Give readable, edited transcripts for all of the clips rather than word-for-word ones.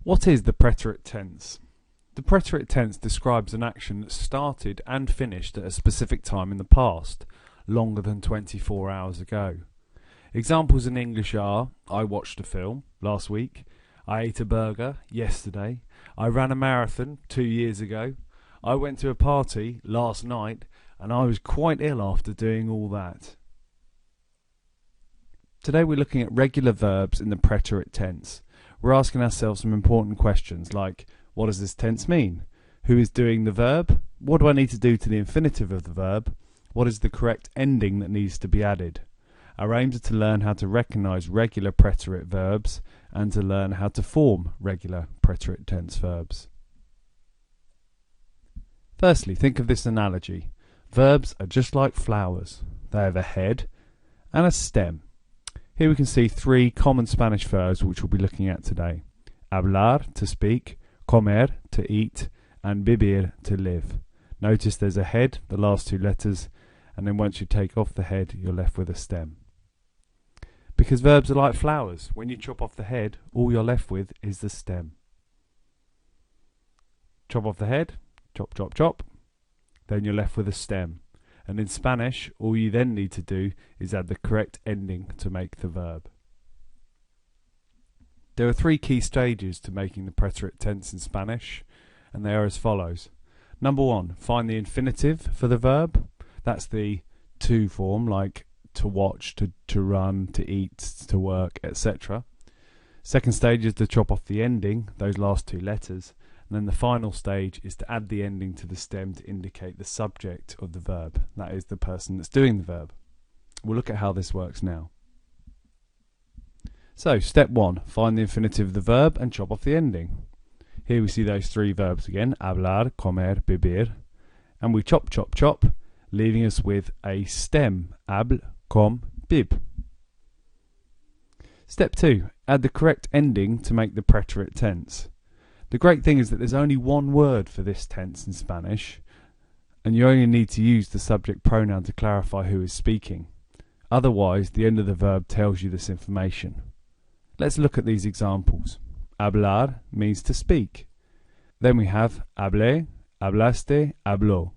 What is the preterite tense? The preterite tense describes an action that started and finished at a specific time in the past, longer than 24 hours ago. Examples in English are: I watched a film last week, I ate a burger yesterday, I ran a marathon 2 years ago, I went to a party last night, and I was quite ill after doing all that. Today we're looking at regular verbs in the preterite tense. We're asking ourselves some important questions like: what does this tense mean? Who is doing the verb? What do I need to do to the infinitive of the verb? What is the correct ending that needs to be added? Our aims are to learn how to recognise regular preterite verbs and to learn how to form regular preterite tense verbs. Firstly, think of this analogy. Verbs are just like flowers. They have a head and a stem. Here we can see three common Spanish verbs which we'll be looking at today. Hablar, to speak, comer, to eat, and vivir, to live. Notice there's a head, the last two letters, and then once you take off the head, you're left with a stem. Because verbs are like flowers. When you chop off the head, all you're left with is the stem. Chop off the head, chop, chop, chop, then you're left with a stem. And in Spanish, all you then need to do is add the correct ending to make the verb. There are three key stages to making the preterite tense in Spanish, and they are as follows. Number one, find the infinitive for the verb. That's the to form, like to watch, to run, to eat, to work, etc. Second stage is to chop off the ending, those last two letters. And then the final stage is to add the ending to the stem to indicate the subject of the verb. That is the person that's doing the verb. We'll look at how this works now. So, step one, find the infinitive of the verb and chop off the ending. Here we see those three verbs again, hablar, comer, vivir. And we chop, chop, chop, leaving us with a stem, habl, com, bib. Step two, add the correct ending to make the preterite tense. The great thing is that there's only one word for this tense in Spanish, and you only need to use the subject pronoun to clarify who is speaking. Otherwise, the end of the verb tells you this information. Let's look at these examples. Hablar means to speak. Then we have hablé, hablaste, habló.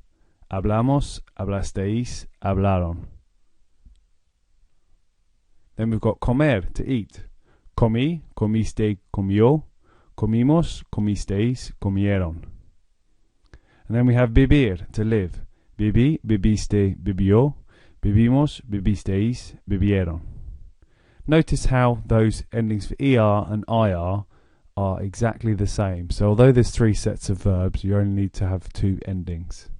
Hablamos, hablasteis, hablaron. Then we've got comer, to eat. Comí, comiste, comió. Comimos, comisteis, comieron. And then we have vivir, to live. Viví, viviste, vivió. Vivimos, vivisteis, vivieron. Notice how those endings for ER and IR are exactly the same. So although there's three sets of verbs, you only need to have two endings.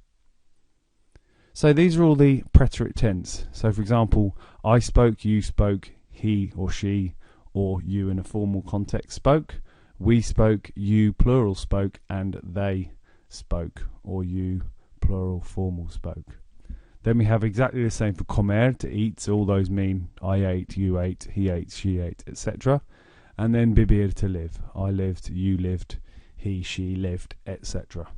So these are all the preterite tense. So for example, I spoke, you spoke, he or she or you in a formal context spoke. We spoke, you plural spoke, and they spoke, or you plural formal spoke. Then we have exactly the same for comer, to eat, so all those mean I ate, you ate, he ate, she ate, etc. And then vivir, to live. I lived, you lived, he, she lived, etc.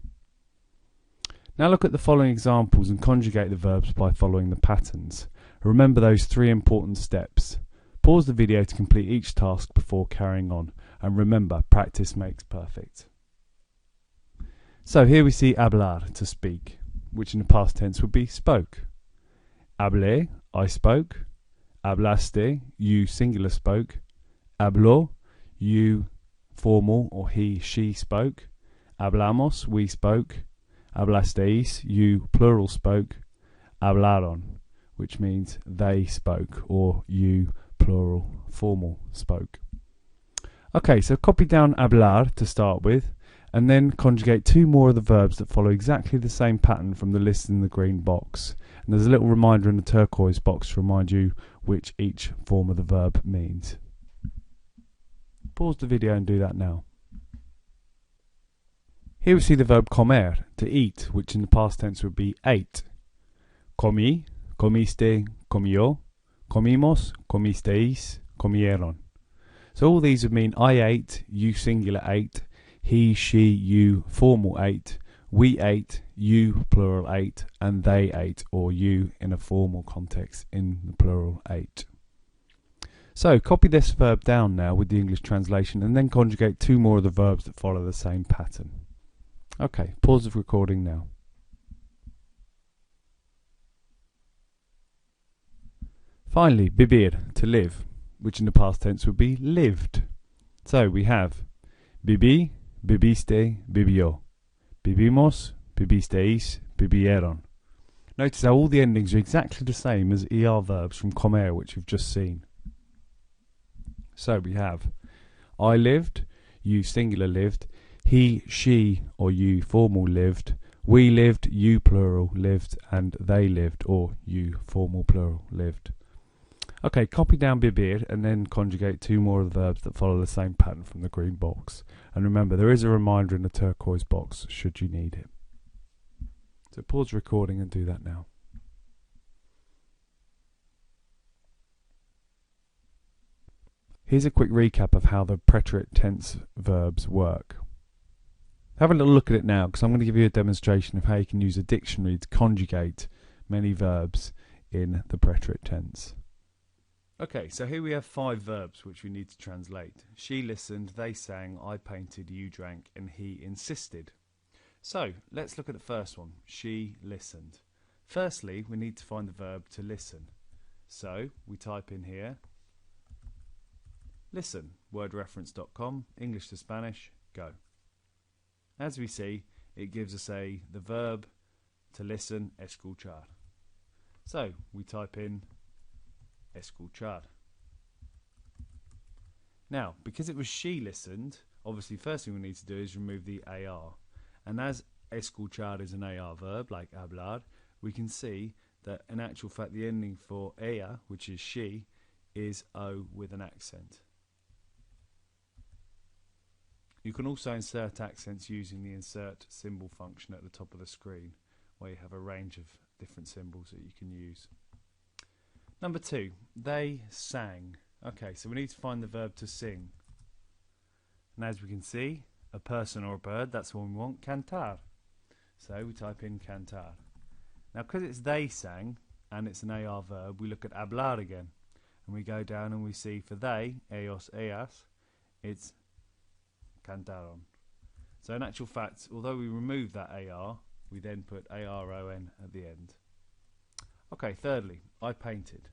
Now look at the following examples and conjugate the verbs by following the patterns. Remember those three important steps. Pause the video to complete each task before carrying on. And remember, practice makes perfect. So here we see hablar, to speak, which in the past tense would be spoke. Hablé, I spoke. Hablaste, you singular spoke. Habló, you formal or he, she spoke. Hablamos, we spoke. Hablasteis, you plural spoke. Hablaron, which means they spoke or you plural formal spoke. Okay, so copy down hablar to start with, and then conjugate two more of the verbs that follow exactly the same pattern from the list in the green box. And there's a little reminder in the turquoise box to remind you which each form of the verb means. Pause the video and do that now. Here we see the verb comer, to eat, which in the past tense would be ate. Comí, comiste, comió. Comimos, comisteis, comieron. So all these would mean I ate, you singular ate, he, she, you formal ate, we ate, you plural ate, and they ate, or you in a formal context in the plural ate. So copy this verb down now with the English translation and then conjugate 2 more of the verbs that follow the same pattern. Okay, pause the recording now. Finally, vivir, to live, which in the past tense would be lived. So we have viví, viviste, vivió. Vivimos, vivisteis, vivieron. Notice how all the endings are exactly the same as ER verbs from comer, which we've just seen. So we have I lived, you singular lived, he, she or you formal lived, we lived, you plural lived, and they lived or you formal plural lived. Okay, copy down vivir and then conjugate 2 more of the verbs that follow the same pattern from the green box. And remember, there is a reminder in the turquoise box should you need it. So pause the recording and do that now. Here's a quick recap of how the preterite tense verbs work. Have a little look at it now, because I'm going to give you a demonstration of how you can use a dictionary to conjugate many verbs in the preterite tense. Okay, so here we have 5 verbs which we need to translate. She listened, they sang, I painted, you drank, and he insisted. So, let's look at the first one. She listened. Firstly, we need to find the verb to listen. So, we type in here, listen, wordreference.com, English to Spanish, go. As we see, it gives us the verb to listen, escuchar. So, we type in escuchar. Now, because it was she listened, obviously first thing we need to do is remove the AR. And as escuchar is an AR verb, like hablar, we can see that in actual fact the ending for ella, which is she, is O with an accent. You can also insert accents using the insert symbol function at the top of the screen, where you have a range of different symbols that you can use. Number 2, they sang. Okay, so we need to find the verb to sing. And as we can see, a person or a bird, that's the one we want, cantar. So we type in cantar. Now because it's they sang, and it's an AR verb, we look at hablar again. And we go down and we see for they, ellos, ellas, it's cantaron. So in actual fact, although we remove that AR, we then put ARON at the end. Okay, thirdly, I painted.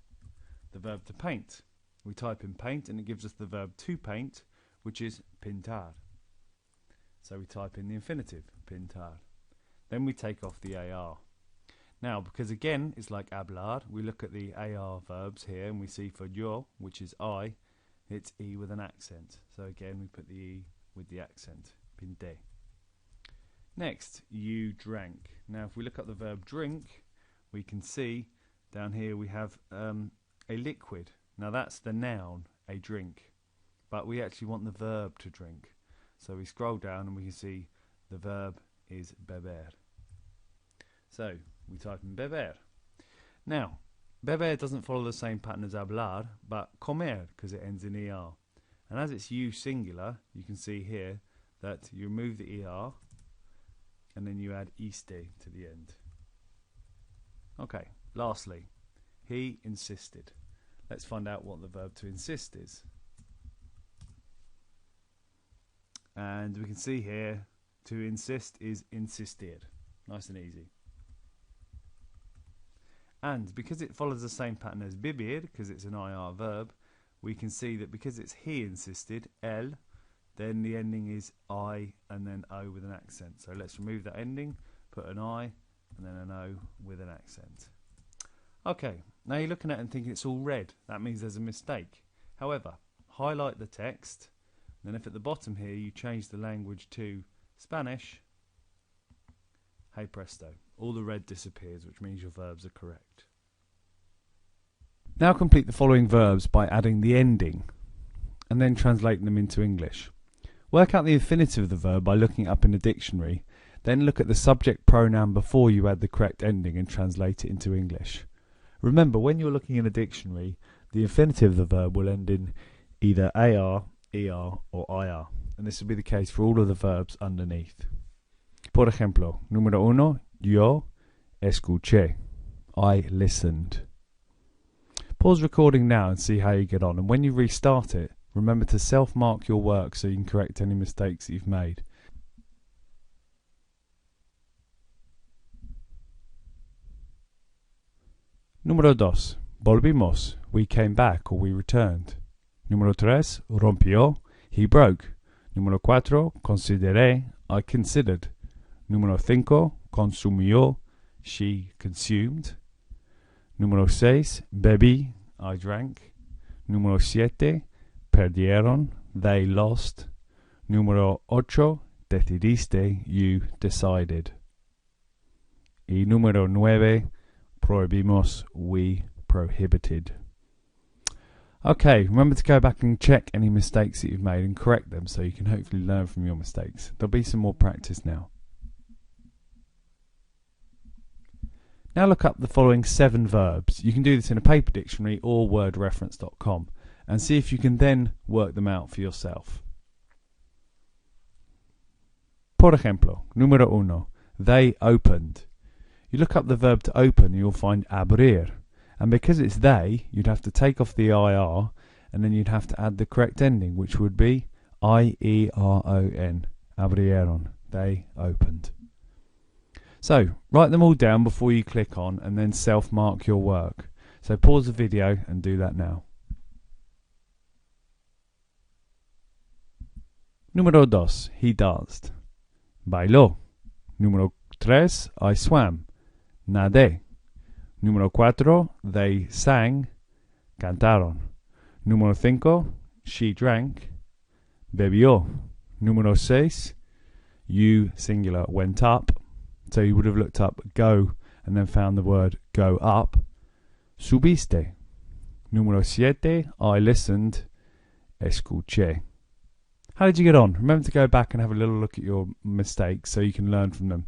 The verb to paint. We type in paint and it gives us the verb to paint, which is pintar. So we type in the infinitive, pintar. Then we take off the AR. Now, because again, it's like hablar, we look at the AR verbs here and we see for yo, which is I, it's E with an accent. So again, we put the E with the accent, pinte. Next, you drank. Now, if we look at the verb drink, we can see down here we have a liquid. Now that's the noun, a drink, but we actually want the verb to drink. So we scroll down and we can see the verb is beber. So we type in beber. Now, beber doesn't follow the same pattern as hablar, but comer, because it ends in ER. And as it's you singular, you can see here that you remove the ER and then you add iste to the end. Okay, lastly, he insisted. Let's find out what the verb to insist is. And we can see here, to insist is insistir. Nice and easy. And because it follows the same pattern as vivir, because it's an IR verb, we can see that because it's he insisted, él, then the ending is I and then O with an accent. So let's remove that ending, put an I and then an O with an accent. Okay, now you're looking at it and thinking it's all red. That means there's a mistake. However, highlight the text, and then if at the bottom here you change the language to Spanish, hey presto, all the red disappears, which means your verbs are correct. Now complete the following verbs by adding the ending and then translating them into English. Work out the infinitive of the verb by looking it up in the dictionary, then look at the subject pronoun before you add the correct ending and translate it into English. Remember, when you're looking in a dictionary, the infinitive of the verb will end in either AR, ER or IR, and this will be the case for all of the verbs underneath. Por ejemplo, número 1, yo escuché. I listened. Pause recording now and see how you get on, and when you restart it, remember to self-mark your work so you can correct any mistakes that you've made. Número 2. Volvimos. We came back or we returned. Número 3. Rompió. He broke. Número 4. Consideré. I considered. Número 5. Consumió. She consumed. Número 6. Bebí. I drank. Número 7. Perdieron. They lost. Número 8. Decidiste. You decided. Y número 9. Prohibimos. We prohibited. Okay, remember to go back and check any mistakes that you've made and correct them so you can hopefully learn from your mistakes. There'll be some more practice now. Now look up the following 7 verbs. You can do this in a paper dictionary or wordreference.com and see if you can then work them out for yourself. Por ejemplo, número 1. They opened. You look up the verb to open and you'll find abrir. And because it's they, you'd have to take off the IR and then you'd have to add the correct ending, which would be IERON. Abrieron. They opened. So, write them all down before you click on and then self-mark your work. So pause the video and do that now. Número 2. He danced. Bailó. Número 3. I swam. Nadé. Número 4. They sang. Cantaron. Número 5. She drank. Bebió. Número 6. You, singular, went up. So you would have looked up go and then found the word go up. Subiste. Número 7. I listened. Escuché. How did you get on? Remember to go back and have a little look at your mistakes so you can learn from them.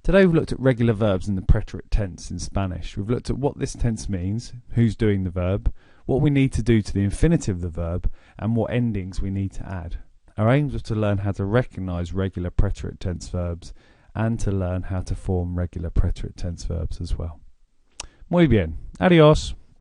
Today we've looked at regular verbs in the preterite tense in Spanish. We've looked at what this tense means, who's doing the verb, what we need to do to the infinitive of the verb, and what endings we need to add. Our aim was to learn how to recognise regular preterite tense verbs and to learn how to form regular preterite tense verbs as well. Muy bien. Adiós.